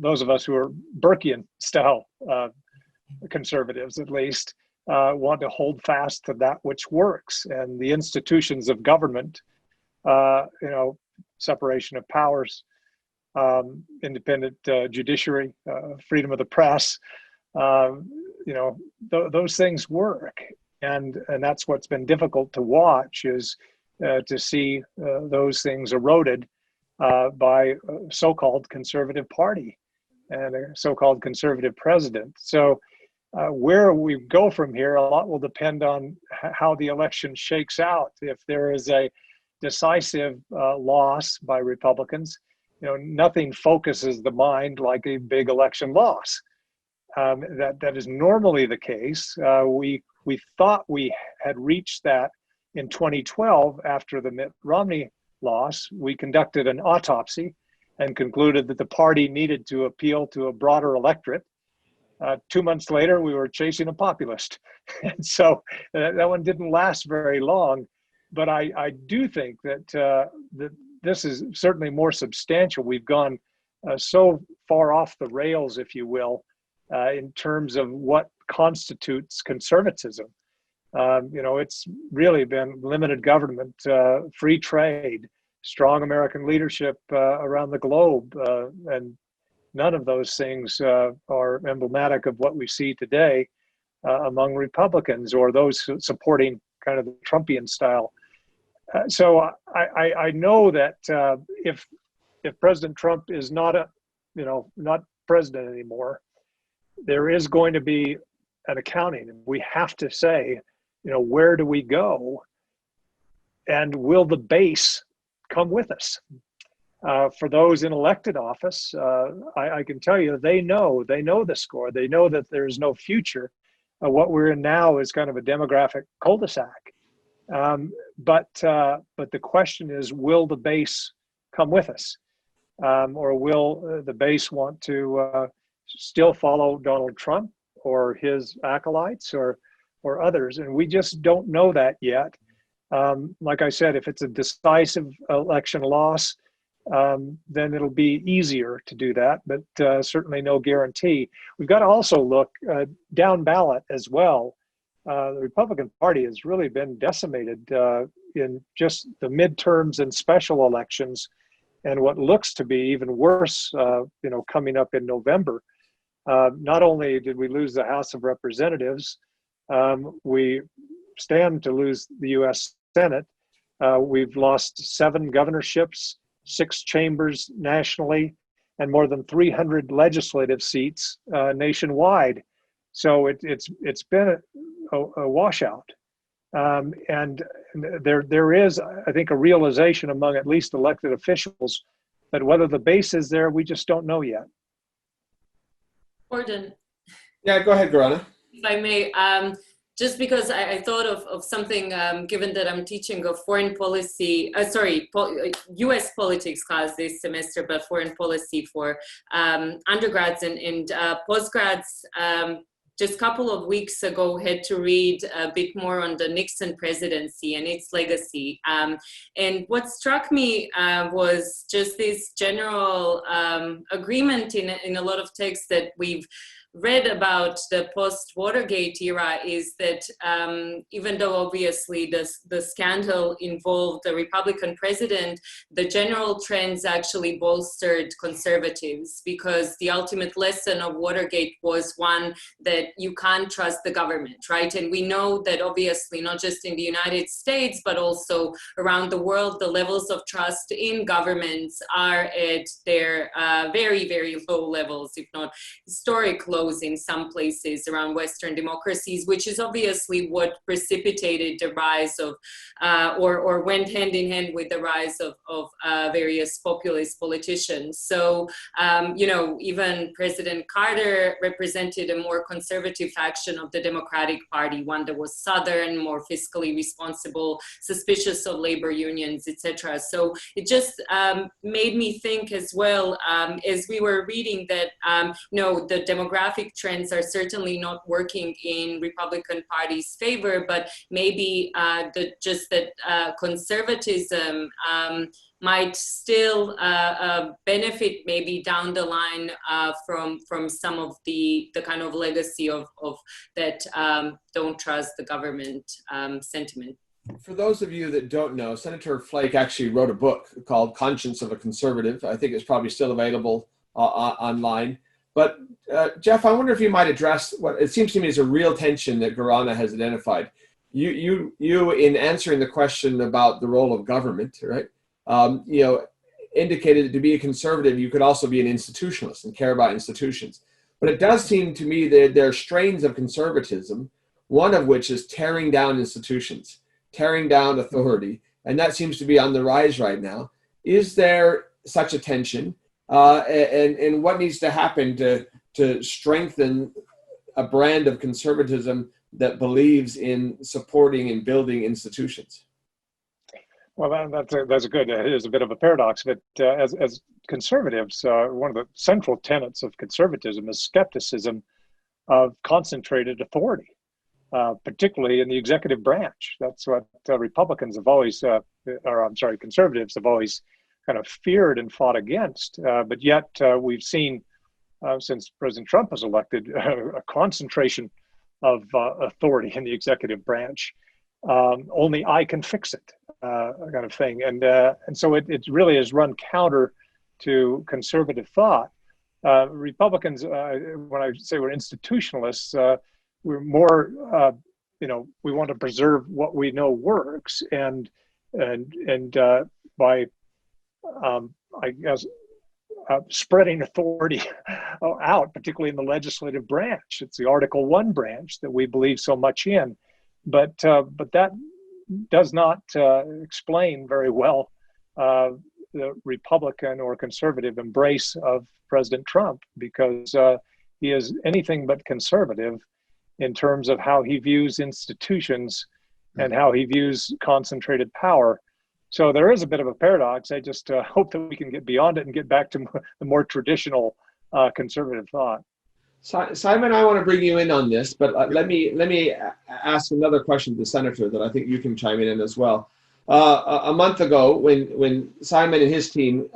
Those of us who are Burkean style conservatives, at least, want to hold fast to that which works, and the institutions of government, you know, separation of powers, independent judiciary, freedom of the press, you know, those things work. And that's what's been difficult to watch, is to see those things eroded by a so-called conservative party and a so-called conservative president. So where we go from here, a lot will depend on how the election shakes out. If there is a decisive loss by Republicans, you know, nothing focuses the mind like a big election loss. That is normally the case. We thought we had reached that in 2012 after the Mitt Romney loss. We conducted an autopsy and concluded that the party needed to appeal to a broader electorate. 2 months later, we were chasing a populist. And so that one didn't last very long. But I do think that, that this is certainly more substantial. We've gone so far off the rails, if you will, in terms of what constitutes conservatism. You know, it's really been limited government, free trade, strong American leadership around the globe, and none of those things are emblematic of what we see today among Republicans or those supporting kind of the Trumpian style. So I know that if President Trump is not not president anymore, there is going to be an accounting. We have to say, you know, where do we go? And will the base come with us? For those in elected office, I can tell you, they know the score. They know that there's no future. What we're in now is kind of a demographic cul-de-sac. But the question is, will the base come with us? Or will the base want to still follow Donald Trump or his acolytes or others? And we just don't know that yet. Like I said, if it's a decisive election loss, then it'll be easier to do that, but certainly no guarantee. We've got to also look down ballot as well. The Republican Party has really been decimated in just the midterms and special elections, and what looks to be even worse, you know, coming up in November. Not only did we lose the House of Representatives, we stand to lose the U.S. Senate. We've lost 7 governorships, 6 chambers nationally, and more than 300 legislative seats nationwide. So it's been a washout. And there is, I think, a realization among at least elected officials that whether the base is there, we just don't know yet. Gordon. Yeah, go ahead, Gorana. If I may, just because I thought of something, given that I'm teaching a foreign policy, US politics class this semester, but foreign policy for undergrads and postgrads. Just a couple of weeks ago, had to read a bit more on the Nixon presidency and its legacy. And what struck me was just this general agreement in a lot of texts that we've read about the post-Watergate era, is that even though obviously the scandal involved the Republican president, the general trends actually bolstered conservatives, because the ultimate lesson of Watergate was one that you can't trust the government, right? And we know that obviously not just in the United States, but also around the world, the levels of trust in governments are at their very, very low levels, if not historic low flows in some places around Western democracies, which is obviously what precipitated the rise of, or went hand in hand with the rise of various populist politicians. So, even President Carter represented a more conservative faction of the Democratic Party, one that was Southern, more fiscally responsible, suspicious of labor unions, etc. So it just made me think as well, as we were reading that, the demographic trends are certainly not working in Republican Party's favor, but maybe conservatism might still benefit maybe down the line from some of the kind of legacy of that don't trust the government sentiment. For those of you that don't know, Senator Flake actually wrote a book called Conscience of a Conservative. I think it's probably still available online. But Jeff, I wonder if you might address what it seems to me is a real tension that Gorana has identified. You in answering the question about the role of government, right? Indicated that to be a conservative, you could also be an institutionalist and care about institutions. But it does seem to me that there are strains of conservatism, one of which is tearing down institutions, tearing down authority, and that seems to be on the rise right now. Is there such a tension, and what needs to happen to strengthen a brand of conservatism that believes in supporting and building institutions? Well, that's good. It is a bit of a paradox, but as conservatives, one of the central tenets of conservatism is skepticism of concentrated authority, particularly in the executive branch. That's what Republicans have always, conservatives have always kind of feared and fought against. But yet we've seen, since President Trump was elected, a concentration of authority in the executive branch. Only I can fix it, kind of thing. And so it really has run counter to conservative thought. Republicans, when I say we're institutionalists, we're more, we want to preserve what we know works, and by, I guess, spreading authority out, particularly in the legislative branch. It's the Article I branch that we believe so much in, but that does not explain very well the Republican or conservative embrace of President Trump, because he is anything but conservative in terms of how he views institutions and how he views concentrated power. So there is a bit of a paradox. I just hope that we can get beyond it and get back to the more traditional conservative thought. Simon, I want to bring you in on this, but let me ask another question to the senator that I think you can chime in as well. A month ago, when Simon and his team,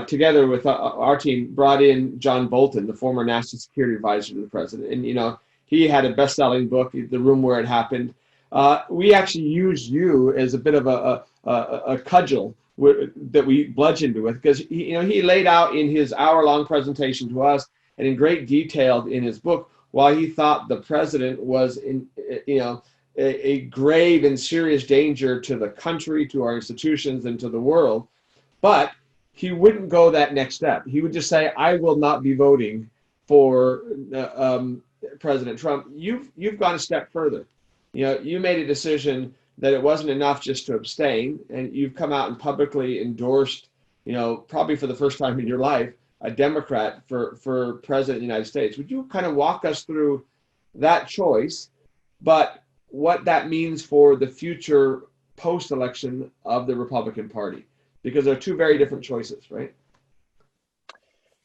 together with our team, brought in John Bolton, the former national security advisor to the president, and he had a best-selling book, The Room Where It Happened. We actually used you as a bit of a cudgel that we bludgeoned with, because he laid out in his hour-long presentation to us and in great detail in his book why he thought the president was in a grave and serious danger to the country, to our institutions, and to the world. But he wouldn't go that next step. He would just say, I will not be voting for President Trump. You've gone a step further. You made a decision that it wasn't enough just to abstain, and you've come out and publicly endorsed, probably for the first time in your life, a Democrat for president of the United States. Would you kind of walk us through that choice, but what that means for the future post-election of the Republican Party? Because they're two very different choices, right?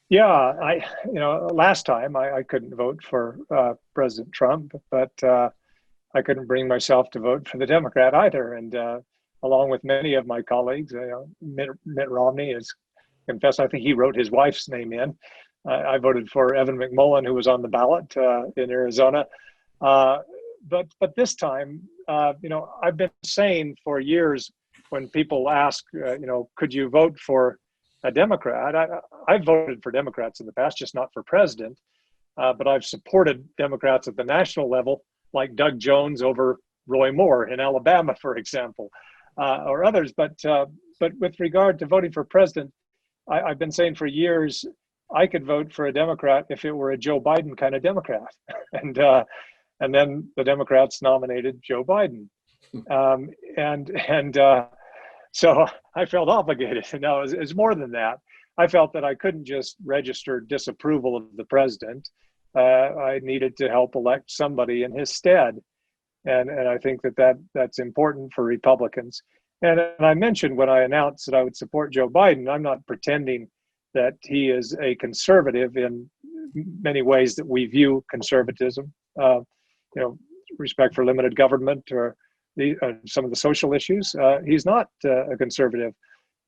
Yeah, last time I couldn't vote for President Trump, but I couldn't bring myself to vote for the Democrat either. And along with many of my colleagues, Mitt Romney is confessed, I think he wrote his wife's name in. I voted for Evan McMullen, who was on the ballot in Arizona. But this time, I've been saying for years, when people ask, could you vote for a Democrat? I've voted for Democrats in the past, just not for president. But I've supported Democrats at the national level, like Doug Jones over Roy Moore in Alabama, for example, or others. But with regard to voting for president, I've been saying for years, I could vote for a Democrat if it were a Joe Biden kind of Democrat. And then the Democrats nominated Joe Biden. So I felt obligated. No, it's more than that. I felt that I couldn't just register disapproval of the president. I needed to help elect somebody in his stead. And I think that's important for Republicans. And I mentioned when I announced that I would support Joe Biden, I'm not pretending that he is a conservative in many ways that we view conservatism, respect for limited government or some of the social issues. He's not a conservative,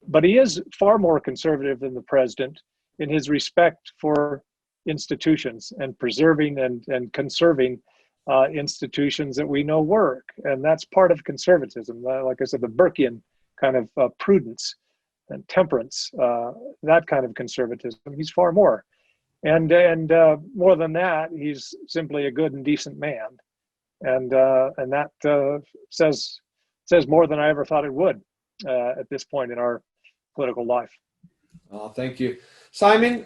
but he is far more conservative than the president in his respect for institutions and preserving and conserving institutions that we know work. And that's part of conservatism. Like I said, the Burkean kind of prudence and temperance, that kind of conservatism. He's far more. And more than that, he's simply a good and decent man. And that says more than I ever thought it would at this point in our political life. Oh, thank you. Simon,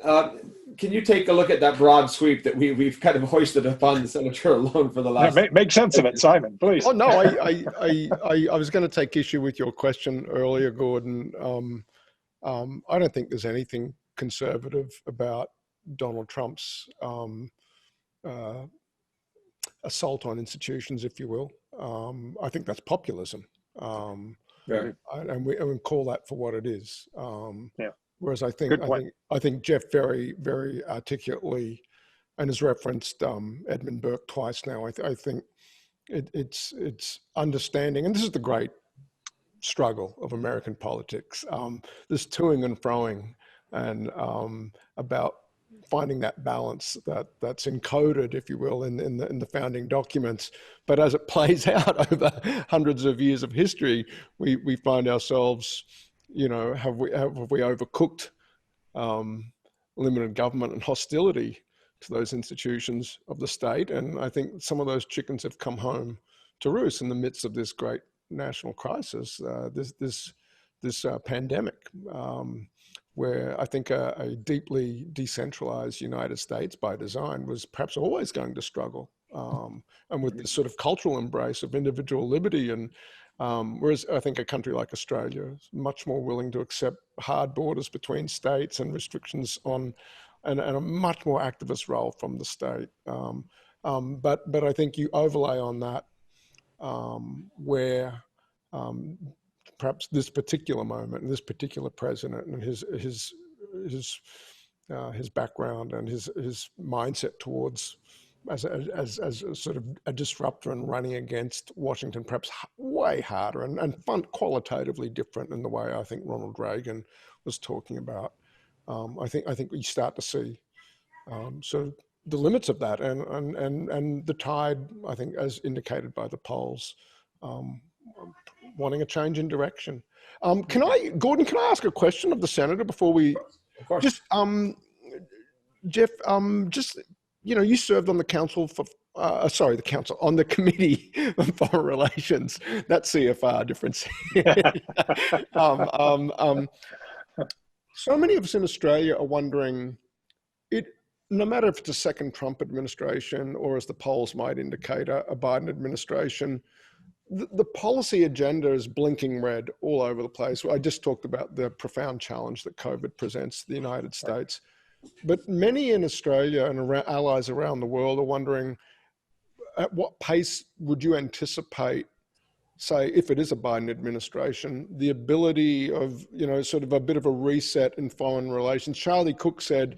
can you take a look at that broad sweep that we've kind of hoisted upon the senator alone for the last... Make sense of it, Simon, please. Oh, no, I was going to take issue with your question earlier, Gordon. I don't think there's anything conservative about Donald Trump's assault on institutions, if you will. I think that's populism. Right. And we call that for what it is. Yeah. Whereas I think Jeff very, very articulately, and has referenced Edmund Burke twice now. I think it's understanding, and this is the great struggle of American politics. This toing and froing, and about finding that balance that's encoded, if you will, in the founding documents. But as it plays out over hundreds of years of history, we find ourselves, have we overcooked limited government and hostility to those institutions of the state? And I think some of those chickens have come home to roost in the midst of this great national crisis, this pandemic, where I think a deeply decentralized United States by design was perhaps always going to struggle, and with this sort of cultural embrace of individual liberty. And whereas I think a country like Australia is much more willing to accept hard borders between states and restrictions on, and a much more activist role from the state. But I think you overlay on that where perhaps this particular moment and this particular president and his background and his mindset towards as a sort of a disruptor and running against Washington, perhaps way harder and qualitatively different in the way I think Ronald Reagan was talking about. I think we start to see sort of the limits of that and the tide, I think, as indicated by the polls, wanting a change in direction. Gordon, can I ask a question of the senator before we? Of course. Just, Jeff, you served on the council for, on the committee on foreign relations. That's CFR difference. So many of us in Australia are wondering, no matter if it's a second Trump administration or, as the polls might indicate, a Biden administration, the policy agenda is blinking red all over the place. I just talked about the profound challenge that COVID presents to the United States. But many in Australia and allies around the world are wondering, at what pace would you anticipate, say, if it is a Biden administration, the ability of, sort of a bit of a reset in foreign relations? Charlie Cook said,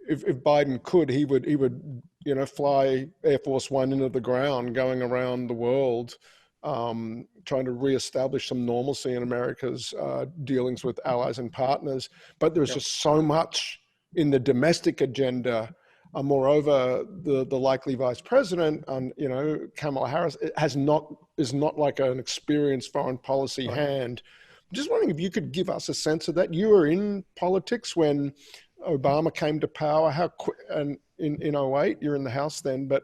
if Biden could, he would fly Air Force One into the ground, going around the world, trying to reestablish some normalcy in America's dealings with allies and partners. But there's just so much in the domestic agenda. Moreover, the likely vice president, Kamala Harris, is not like an experienced foreign policy hand. I'm just wondering if you could give us a sense of that. You were in politics when Obama came to power. And in 08, you're in the House then, but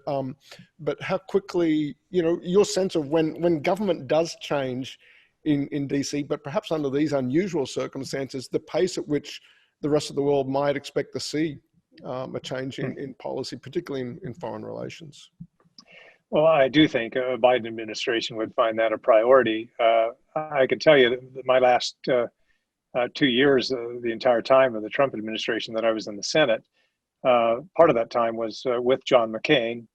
how quickly, your sense of when government does change in DC, but perhaps under these unusual circumstances, the pace at which the rest of the world might expect to see a change in policy, particularly in foreign relations? Well, I do think a Biden administration would find that a priority. I can tell you that my last 2 years, the entire time of the Trump administration that I was in the Senate, part of that time was with John McCain,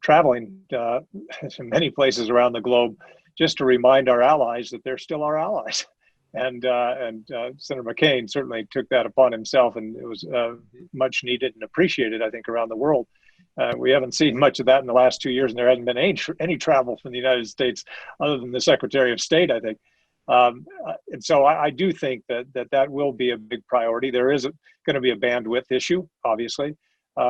traveling to many places around the globe just to remind our allies that they're still our allies. And Senator McCain certainly took that upon himself, and it was much needed and appreciated, I think, around the world. We haven't seen much of that in the last 2 years, and there hasn't been any travel from the United States other than the Secretary of State, I think. And so I do think that will be a big priority. There is going to be a bandwidth issue, obviously.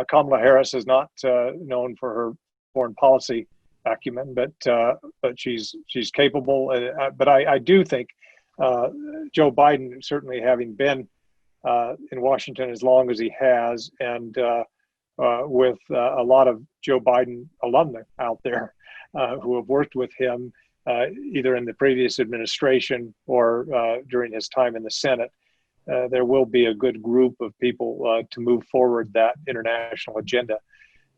Kamala Harris is not known for her foreign policy acumen, but she's capable. But I do think Joe Biden, certainly having been in Washington as long as he has, and with a lot of Joe Biden alumni out there who have worked with him either in the previous administration or during his time in the Senate, there will be a good group of people to move forward that international agenda.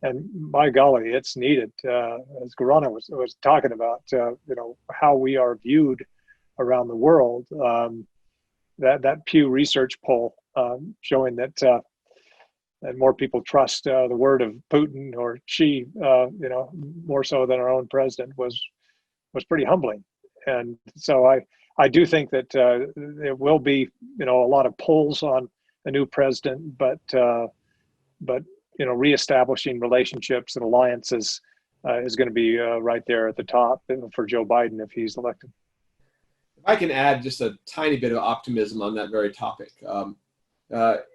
And by golly, it's needed. As Gorana was talking about, how we are viewed around the world. That Pew Research poll showing that more people trust the word of Putin or Xi, more so than our own president was pretty humbling. And so I do think that there will be, a lot of polls on a new president, but reestablishing relationships and alliances is going to be right there at the top for Joe Biden if he's elected. If I can add just a tiny bit of optimism on that very topic.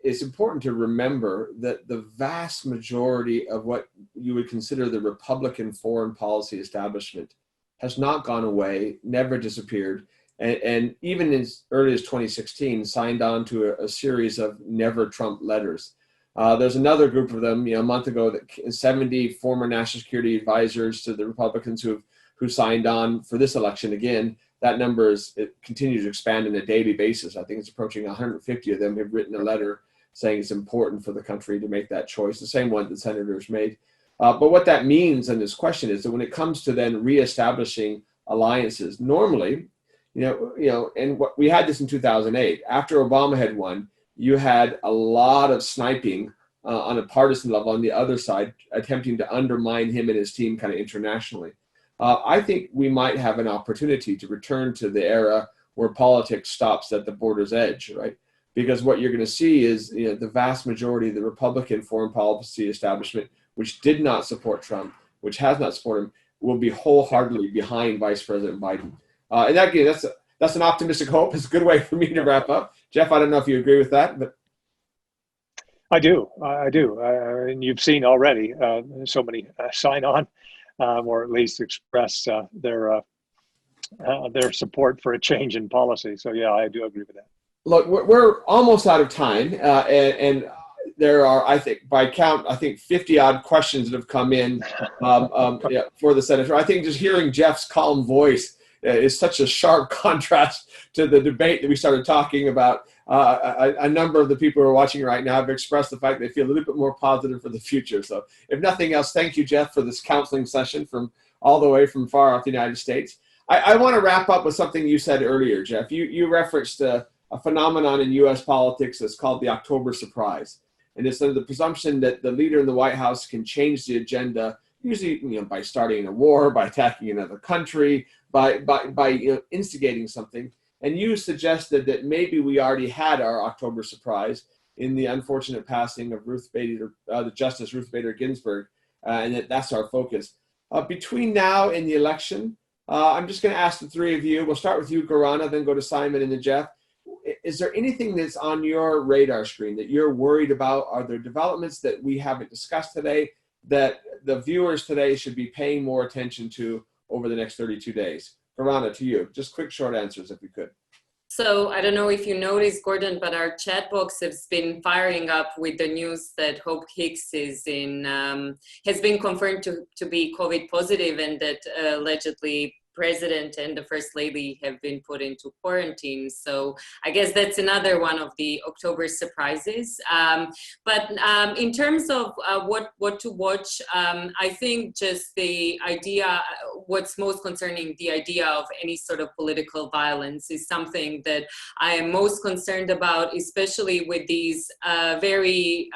It's important to remember that the vast majority of what you would consider the Republican foreign policy establishment has not gone away, never disappeared, and even as early as 2016 signed on to a series of never Trump letters. There's another group of them, a month ago, that 70 former national security advisors to the Republicans who signed on for this election again. That number continues to expand on a daily basis. I think it's approaching 150 of them have written a letter saying it's important for the country to make that choice, the same one that senators made. But what that means in this question is that when it comes to then reestablishing alliances, normally, and we had this in 2008. After Obama had won, you had a lot of sniping on a partisan level on the other side, attempting to undermine him and his team kind of internationally. I think we might have an opportunity to return to the era where politics stops at the border's edge, right? Because what you're going to see is the vast majority of the Republican foreign policy establishment, which did not support Trump, which has not supported him, will be wholeheartedly behind Vice President Biden. And again, that's an optimistic hope. It's a good way for me to wrap up. Jeff, I don't know if you agree with that, but I do. And you've seen already so many sign on, or at least express their support for a change in policy. So yeah, I do agree with that. Look, we're almost out of time, and there are, I think, by count, 50 odd questions that have come in for the senator. I think just hearing Jeff's calm voice is such a sharp contrast to the debate that we started talking about. A number of the people who are watching right now have expressed the fact they feel a little bit more positive for the future. So if nothing else, thank you, Jeff, for this counseling session from all the way from far off the United States. I want to wrap up with something you said earlier, Jeff. You referenced a phenomenon in U.S. politics that's called the October surprise. And it's under the presumption that the leader in the White House can change the agenda, usually by starting a war, by attacking another country, by instigating something. And you suggested that maybe we already had our October surprise in the unfortunate passing of the Justice Ruth Bader Ginsburg, and that's our focus. Between now and the election, I'm just going to ask the three of you. We'll start with you, Gorana, then go to Simon and then Jeff. Is there anything that's on your radar screen that you're worried about? Are there developments that we haven't discussed today that the viewers today should be paying more attention to over the next 32 days? Gorana, to you. Just quick, short answers if we could. So I don't know if you noticed, Gordon, but our chat box has been firing up with the news that Hope Hicks has been confirmed to be COVID positive, and that allegedly president and the first lady have been put into quarantine. So I guess that's another one of the October surprises. But in terms of what to watch, I think just the idea, what's most concerning, the idea of any sort of political violence is something that I am most concerned about, especially with these very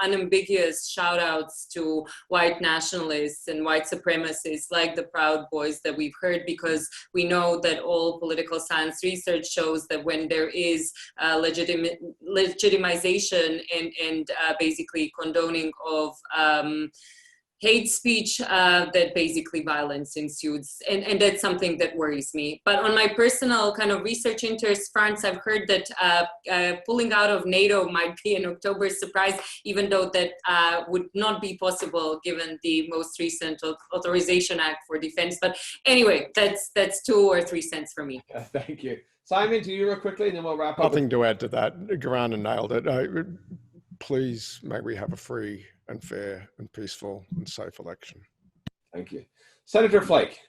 unambiguous shout outs to white nationalists and white supremacists like the Proud Boys that we've heard, because we know that all political science research shows that when there is legitimization and basically condoning of hate speech, that basically violence ensues. And that's something that worries me. But on my personal kind of research interest fronts, I've heard that pulling out of NATO might be an October surprise, even though that would not be possible given the most recent Authorization Act for Defense. But anyway, that's 2 or 3 cents for me. Thank you. Simon, to you real quickly, and then we'll wrap up. Nothing to add to that. Gorana nailed it. Please, may we have a free and fair and peaceful and safe election. Thank you. Senator Flake.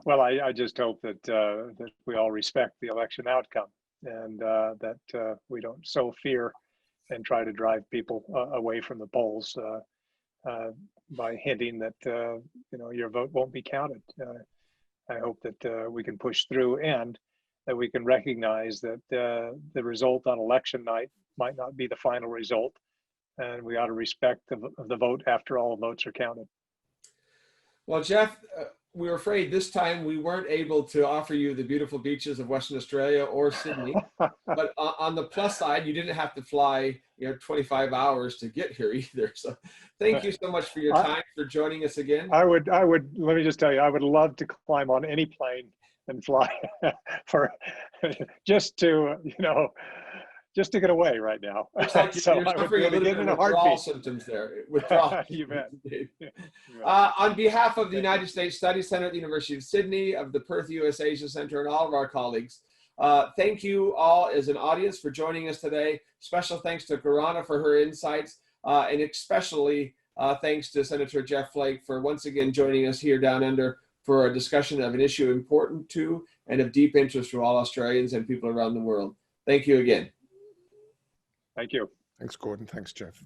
Well, I just hope that that we all respect the election outcome, and that we don't sow fear and try to drive people away from the polls by hinting that your vote won't be counted. I hope that we can push through, and that we can recognize that the result on election night might not be the final result, and we ought to respect the vote after all votes are counted. Well, Jeff, we were afraid this time we weren't able to offer you the beautiful beaches of Western Australia or Sydney, but on the plus side, you didn't have to fly 25 hours to get here either. So thank you so much for your time, for joining us again. I would, let me just tell you, I would love to climb on any plane and fly for just to get away right now. Looks like So you're I would suffering a little bit of withdrawal symptoms there. Withdrawal. You bet. On behalf of the United States Studies Center at the University of Sydney, of the Perth US Asia Center, and all of our colleagues, thank you all as an audience for joining us today. Special thanks to Gorana for her insights, and especially thanks to Senator Jeff Flake for once again joining us here down under for a discussion of an issue important to and of deep interest to all Australians and people around the world. Thank you again. Thank you. Thanks, Gordon. Thanks, Jeff.